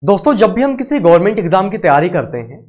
दोस्तों, जब भी हम किसी गवर्नमेंट एग्जाम की तैयारी करते हैं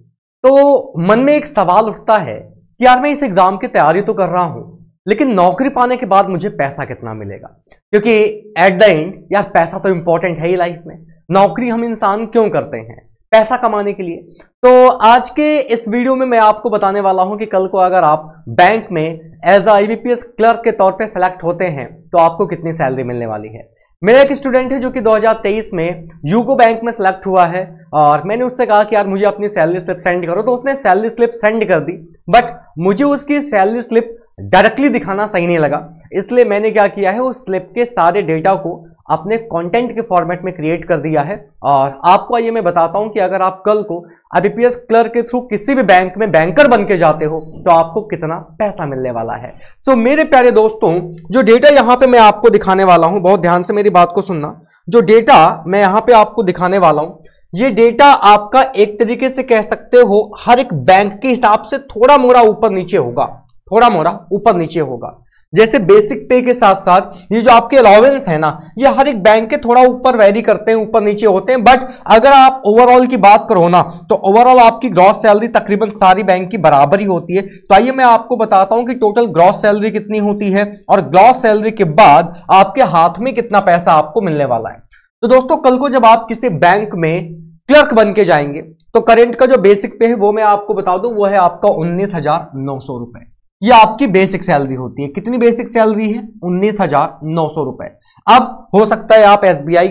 तो मन में एक सवाल उठता है कि यार मैं इस एग्जाम की तैयारी तो कर रहा हूं, लेकिन नौकरी पाने के बाद मुझे पैसा कितना मिलेगा। क्योंकि एट द एंड यार पैसा तो इंपॉर्टेंट है ही लाइफ में। नौकरी हम इंसान क्यों करते हैं? पैसा कमाने के लिए। तो आज के इस वीडियो में मैं आपको बताने वाला हूं कि कल को अगर आप बैंक में एज अ IBPS क्लर्क के तौर पे सेलेक्ट होते हैं तो आपको कितनी सैलरी मिलने वाली है। मेरा एक स्टूडेंट है जो कि 2023 में यूको बैंक में सेलेक्ट हुआ है और मैंने उससे कहा कि यार मुझे अपनी सैलरी स्लिप सेंड करो, तो उसने सैलरी स्लिप सेंड कर दी। बट मुझे उसकी सैलरी स्लिप डायरेक्टली दिखाना सही नहीं लगा, इसलिए मैंने क्या किया है, उस स्लिप के सारे डेटा को अपने कंटेंट के फॉर्मेट में क्रिएट कर दिया है। और आपको आइए मैं बताता हूं कि अगर आप कल को IBPS क्लर्क के थ्रू किसी भी बैंक में बैंकर बन के जाते हो तो आपको कितना पैसा मिलने वाला है। सो मेरे प्यारे दोस्तों, जो डेटा यहां पे मैं आपको दिखाने वाला हूं, बहुत ध्यान से मेरी बात को सुनना। जो डेटा मैं यहां पे आपको दिखाने वाला हूं, ये डेटा आपका एक तरीके से कह सकते हो हर एक बैंक के हिसाब से थोड़ा मोड़ा ऊपर नीचे होगा, थोड़ा मोड़ा ऊपर नीचे होगा। जैसे बेसिक पे के साथ साथ ये जो आपके अलाउंस है ना, ये हर एक बैंक के थोड़ा ऊपर वेरी करते हैं, ऊपर नीचे होते हैं। बट अगर आप ओवरऑल की बात करो ना, तो ओवरऑल आपकी ग्रॉस सैलरी तकरीबन सारी बैंक की बराबर ही होती है। तो आइए मैं आपको बताता हूं कि टोटल ग्रॉस सैलरी कितनी होती है और ग्रॉस सैलरी के बाद आपके हाथ में कितना पैसा आपको मिलने वाला है। तो दोस्तों, कल को जब आप किसी बैंक में क्लर्क बन के जाएंगे तो करंट का जो बेसिक पे है वो मैं आपको बता दूं, वो है आपका 19,900 रुपए। ये आपकी बेसिक सैलरी होती है। कितनी बेसिक सैलरी है? 19,900 रुपए। अब हो सकता है आप SBI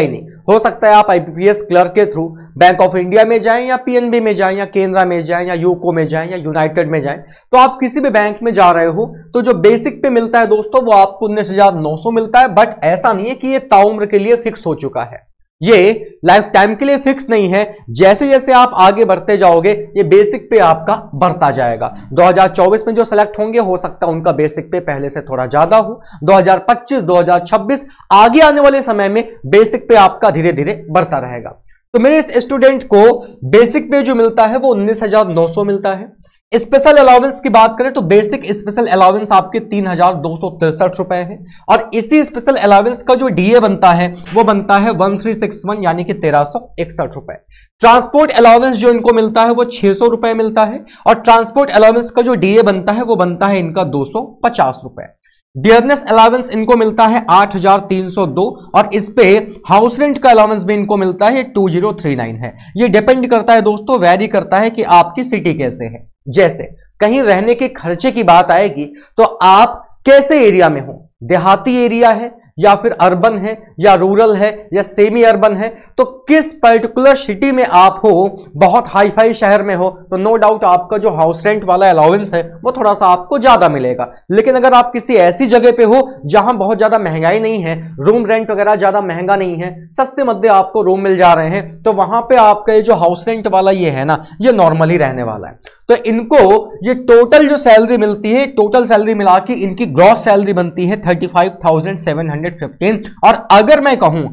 नहीं, हो सकता है आप IBPS क्लर्क के थ्रू बैंक ऑफ इंडिया में जाएं या PNB में जाएं या केनरा में जाएं या यूको में जाएं या यूनाइटेड में जाएं। तो आप किसी भी बैंक में जा रहे हो तो जो बेसिक पे मिलता है दोस्तों, वो आपको 19,900 मिलता है। बट ऐसा नहीं है कि ये ताउम्र के लिए फिक्स हो चुका है, ये लाइफ टाइम के लिए फिक्स नहीं है। जैसे जैसे आप आगे बढ़ते जाओगे ये बेसिक पे आपका बढ़ता जाएगा। 2024 में जो सेलेक्ट होंगे हो सकता है उनका बेसिक पे पहले से थोड़ा ज्यादा हो। 2025, 2026 आगे आने वाले समय में बेसिक पे आपका धीरे धीरे बढ़ता रहेगा। तो मेरे इस स्टूडेंट को बेसिक पे जो मिलता है वो 19,900 मिलता है। स्पेशल अलाउंस की बात करें तो बेसिक स्पेशल अलाउंस आपके 3,263 रुपए है और इसी स्पेशल अलाउंस का जो DA बनता है वो बनता है 1361 यानी कि 1,361 रुपए। ट्रांसपोर्ट अलाउंस जो इनको मिलता है वो 600 रुपए मिलता है और ट्रांसपोर्ट अलाउंस का जो DA बनता है वो बनता है इनका 250 रुपए। डियरनेस अलाउंस इनको मिलता है 8,302 और इस पे हाउस रेंट का अलाउंस भी इनको मिलता है 2039 है। ये डिपेंड करता है दोस्तों, वेरी करता है कि आपकी सिटी कैसे है। जैसे कहीं रहने के खर्चे की बात आएगी तो आप कैसे एरिया में हो, देहाती एरिया है या फिर अर्बन है या रूरल है या सेमी अर्बन है, तो किस पर्टिकुलर सिटी में आप हो, बहुत हाई फाई शहर में हो तो नो डाउट आपका जो हाउस रेंट वाला अलाउंस है वो थोड़ा सा आपको ज्यादा मिलेगा। लेकिन अगर आप किसी ऐसी जगह पे हो जहां बहुत ज्यादा महंगाई नहीं है, रूम रेंट वगैरह ज्यादा महंगा नहीं है, सस्ते मध्य आपको रूम मिल जा रहे हैं, तो वहां पे आपका ये जो हाउस रेंट वाला ये है ना, ये नॉर्मली रहने वाला है। तो इनको ये टोटल जो सैलरी मिलती है, टोटल सैलरी मिला के इनकी ग्रॉस सैलरी बनती है 35,715। और अगर मैं कहूं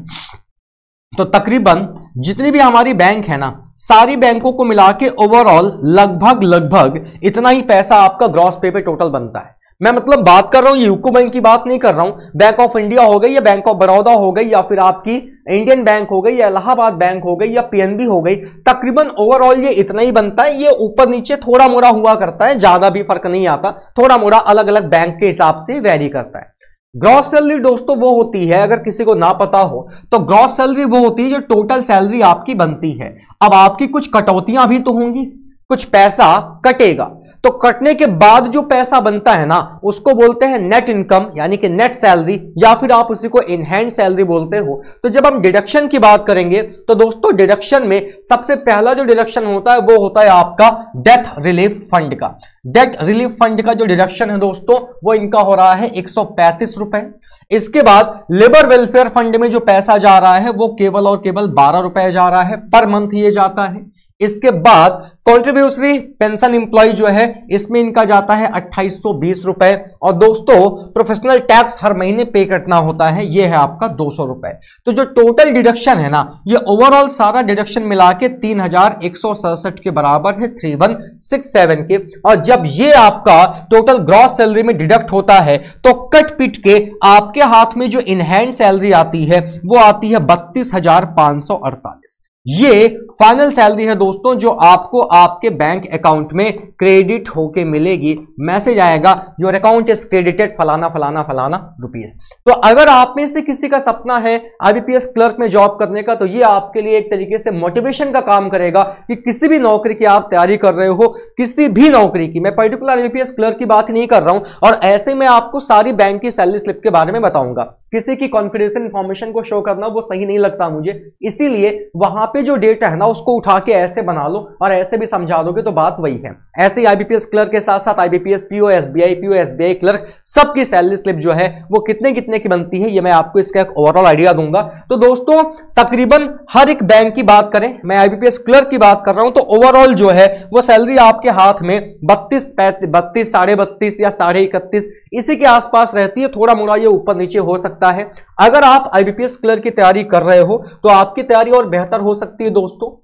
तो तकरीबन जितनी भी हमारी बैंक है ना, सारी बैंकों को मिला के ओवरऑल लगभग इतना ही पैसा आपका ग्रॉस पे टोटल बनता है। मैं मतलब बात कर रहा हूं यूको बैंक की बात नहीं कर रहा हूं, बैंक ऑफ इंडिया हो गई या बैंक ऑफ बड़ौदा हो गई या फिर आपकी इंडियन बैंक हो गई या इलाहाबाद बैंक हो गई या PNB हो गई, तकरीबन ओवरऑल ये इतना ही बनता है। ये ऊपर नीचे थोड़ा मोड़ा हुआ करता है, ज्यादा भी फर्क नहीं आता, थोड़ा मोड़ा अलग अलग बैंक के हिसाब से वेरी करता है। ग्रॉस सैलरी दोस्तों वो होती है, अगर किसी को ना पता हो तो ग्रॉस सैलरी वो होती है जो टोटल सैलरी आपकी बनती है। अब आपकी कुछ कटौतियां भी तो होंगी, कुछ पैसा कटेगा, तो कटने के बाद जो पैसा बनता है ना उसको बोलते हैं नेट इनकम यानी कि नेट सैलरी, या फिर आप उसी को इन हैंड सैलरी बोलते हो। तो जब हम डिडक्शन की बात करेंगे तो दोस्तों डिडक्शन में सबसे पहला जो डिडक्शन होता है वो होता है आपका डेथ रिलीफ फंड का। डेथ रिलीफ फंड का जो डिडक्शन है दोस्तों वो इनका हो रहा है 135 रुपए। इसके बाद लेबर वेलफेयर फंड में जो पैसा जा रहा है वो केवल और केवल 12 रुपए जा रहा है, पर मंथ ये जाता है। इसके बाद कॉन्ट्रीब्यूटरी पेंशन एम्प्लॉय जो है इसमें इनका जाता है 2820 रुपए। और दोस्तों प्रोफेशनल टैक्स हर महीने पे करना होता है, ये है आपका 200 रुपए। तो जो टोटल डिडक्शन है ना, ये ओवरऑल सारा डिडक्शन मिला के 3167 के बराबर है, 3167 के। और जब ये आपका टोटल ग्रॉस सैलरी में डिडक्ट होता है तो कट पिट के आपके हाथ में जो इन हैंड सैलरी आती है वो आती है 32,548। ये फाइनल सैलरी है दोस्तों जो आपको आपके बैंक अकाउंट में क्रेडिट होके मिलेगी। मैसेज आएगा योर अकाउंट इज क्रेडिटेड फलाना फलाना फलाना रुपीस। तो अगर आप में से किसी का सपना है आईबीपीएस क्लर्क में जॉब करने का, तो ये आपके लिए एक तरीके से मोटिवेशन का काम करेगा कि किसी भी नौकरी की आप तैयारी कर रहे हो, किसी भी नौकरी की, मैं पर्टिकुलर आईबीपीएस क्लर्क की बात नहीं कर रहा हूं। और ऐसे में आपको सारी बैंक की सैलरी स्लिप के बारे में बताऊंगा। किसी की कॉन्फिडेंशियल इंफॉर्मेशन को शो करना वो सही नहीं लगता मुझे, इसीलिए वहां पे जो डेटा है ना उसको उठा के ऐसे बना लो और ऐसे भी समझा दोगे तो बात वही है। ऐसे ही आईबीपीएस क्लर्क के साथ साथ आईबीपीएस पीओ, एसबीआई क्लर्क सबकी सैलरी स्लिप जो है वो कितने कितने की बनती है, ये मैं आपको इसका एक ओवरऑल आइडिया दूंगा। तो दोस्तों तकरीबन हर एक बैंक की बात करें, मैं आईबीपीएस क्लर्क की बात कर रहा हूं, तो ओवरऑल जो है वो सैलरी आपके हाथ में 32, 32, 32.5 या 31.5 इसी के आसपास रहती है। थोड़ा मोड़ा ये ऊपर नीचे हो सकता है। अगर आप आईबीपीएस क्लर्क की तैयारी कर रहे हो तो आपकी तैयारी और बेहतर हो सकती है। दोस्तों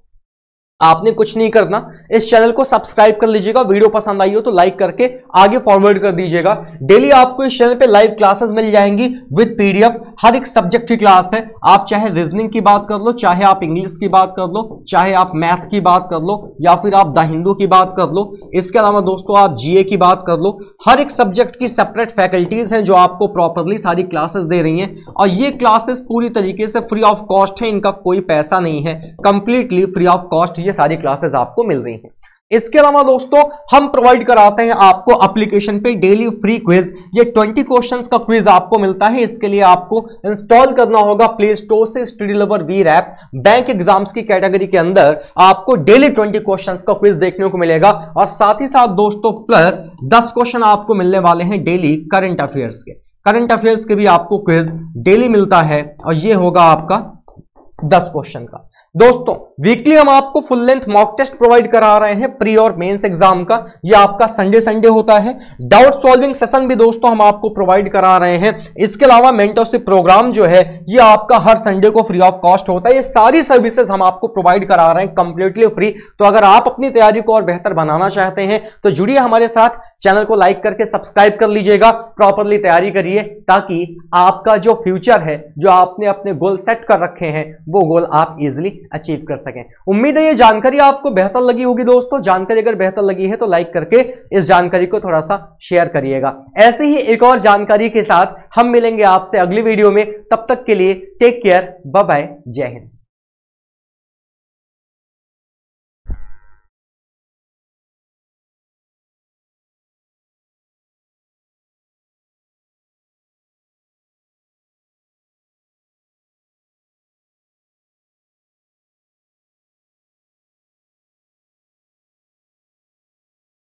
आपने कुछ नहीं करना, इस चैनल को सब्सक्राइब कर लीजिएगा, वीडियो पसंद आई हो तो लाइक करके आगे फॉरवर्ड कर दीजिएगा। डेली आपको इस चैनल पे लाइव क्लासेस मिल जाएंगी विद पीडीएफ, हर एक सब्जेक्ट की क्लास है। आप चाहे रीजनिंग की बात कर लो, चाहे आप इंग्लिश की बात कर लो, चाहे आप मैथ की बात कर लो, या फिर आप द हिंदू की बात कर लो। इसके अलावा दोस्तों आप जीए की बात कर लो। हर एक सब्जेक्ट की सेपरेट फैकल्टीज हैं जो आपको प्रॉपरली सारी क्लासेस दे रही हैं। और ये क्लासेस पूरी तरीके से फ्री ऑफ कॉस्ट है, इनका कोई पैसा नहीं है, कंप्लीटली फ्री ऑफ कॉस्ट ये सारी क्लासेस आपको मिल रही हैं। इसके अलावा दोस्तों हम प्रोवाइड कराते हैं आपको एप्लीकेशन पे डेली फ्री क्विज। ये 20 क्वेश्चंस का क्विज आपको मिलता है। इसके लिए आपको इंस्टॉल करना होगा प्ले स्टोर से स्टडी लवर वीर ऐप। बैंक एग्जाम्स की कैटेगरी के अंदर आपको डेली 20 क्वेश्चंस का क्विज देखने को मिलेगा। और साथ ही साथ दोस्तों प्लस 10 क्वेश्चन आपको मिलने वाले हैं डेली करंट अफेयर्स के। करंट अफेयर्स के भी आपको क्विज डेली मिलता है और ये होगा आपका 10 क्वेश्चन का। दोस्तों वीकली हम आपको full length mock test provide करा रहे हैं प्री और मेंस एग्जाम का। ये आपका संडे होता है। डाउट सॉल्विंग सेशन भी दोस्तों हम आपको प्रोवाइड करा रहे हैं। इसके अलावा मेंटरशिप प्रोग्राम जो है ये आपका हर संडे को फ्री ऑफ कॉस्ट होता है। ये सारी सर्विसेज हम आपको प्रोवाइड करा रहे हैं कंप्लीटली फ्री। तो अगर आप अपनी तैयारी को और बेहतर बनाना चाहते हैं तो जुड़िए हमारे साथ, चैनल को लाइक करके सब्सक्राइब कर लीजिएगा, प्रॉपरली तैयारी करिए ताकि आपका जो फ्यूचर है, जो आपने अपने गोल सेट कर रखे हैं, वो गोल आप इजीली अचीव कर सकें। उम्मीद है ये जानकारी आपको बेहतर लगी होगी। दोस्तों जानकारी अगर बेहतर लगी है तो लाइक करके इस जानकारी को थोड़ा सा शेयर करिएगा। ऐसे ही एक और जानकारी के साथ हम मिलेंगे आपसे अगली वीडियो में। तब तक के लिए टेक केयर, बाय बाय, जय हिंद।